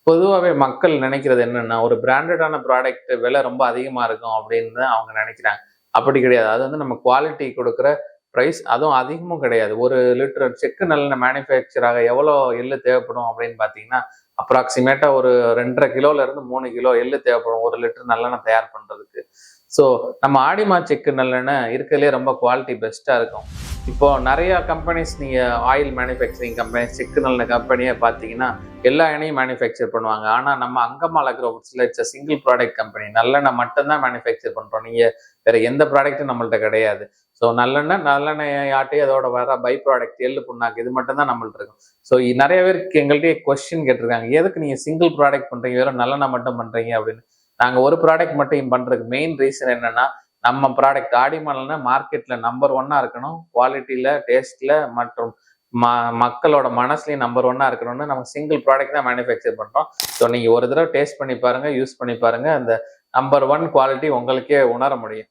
பொதுவாவே மக்கள் நினைக்கிறது என்னன்னா, ஒரு பிராண்டடான ப்ராடக்ட் விலை ரொம்ப அதிகமா இருக்கும் அப்படின்னு அவங்க நினைக்கிறாங்க. அப்படி கிடையாது. அது வந்து நம்ம குவாலிட்டி குடுக்குற பிரைஸ் அதுவும் அதிகமும் கிடையாது. 1 லிட்டர் செக்கு நல்லெண்ணெய் மேனுஃபேக்சர் ஆக எவ்வளோ எள்ளு தேவைப்படும் அப்படின்னு பார்த்தீங்கன்னா, அப்ராக்ஸிமேட்டா ஒரு 2 1/2 கிலோல இருந்து 3 கிலோ எள்ளு தேவைப்படும் 1 லிட்டர் நல்லெண்ணெய் தயார் பண்றதுக்கு. ஸோ நம்ம ஆடிமா செக்கு நல்லெண்ணெய் இருக்கிறதுலயே ரொம்ப குவாலிட்டி பெஸ்ட்டா இருக்கும். இப்போ நெறைய கம்பெனிஸ் நீங்க ஆயில் மேனுஃபேக்சரிங் கம்பெனிஸ், செக்கு நல்லெண்ணெய் கம்பெனியே பார்த்தீங்கன்னா, எல்லா எண்ணெயும் மேனுஃபேக்சர் பண்ணுவாங்க. ஆனா நம்ம அங்கமால் அக்ரோவர்ட்ஸ்ல it's a single product company. நல்லெண்ணெய் மட்டும் தான் மேனுஃபேக்சர் பண்றோம். நீங்க வேற எந்த ப்ராடக்ட்டும் நம்மள்ட்ட கிடையாது. ஸோ நல்லெண்ணெய் ஆட்டி அதோட வர பை ப்ராடக்ட் எள்ளு புண்ணாக்கு இது மட்டும் தான் நம்மள்ட்ட இருக்கும். ஸோ நெறைய பேருக்கு எங்கள்ட்டயே கொஸ்டின் கேட்டிருக்காங்க. எதுக்கு நீங்க சிங்கிள் ப்ராடக்ட் பண்றீங்க? வெறும் நல்லெண்ணெய் மட்டும் பண்றீங்க அப்படின்னு. நாங்க ஒரு ப்ராடக்ட் மட்டும் பண்றதுக்கு மெயின் ரீசன் என்னன்னா, நம்ம ப்ராடக்ட் ஆடிமல்னா மார்க்கெட்ல நம்பர் 1 இருக்கணும். குவாலிட்டில, டேஸ்ட்ல மற்றும் மக்களோட மனசுலயும் நம்பர் 1 இருக்கணும்னு நம்ம சிங்கிள் ப்ராடக்ட் தான் மேனுஃபேக்சர் பண்றோம். ஸோ நீங்க ஒரு தடவை டேஸ்ட் பண்ணி பாருங்க, யூஸ் பண்ணி பாருங்க. அந்த நம்பர் 1 குவாலிட்டி உங்களுக்கே உணர முடியும்.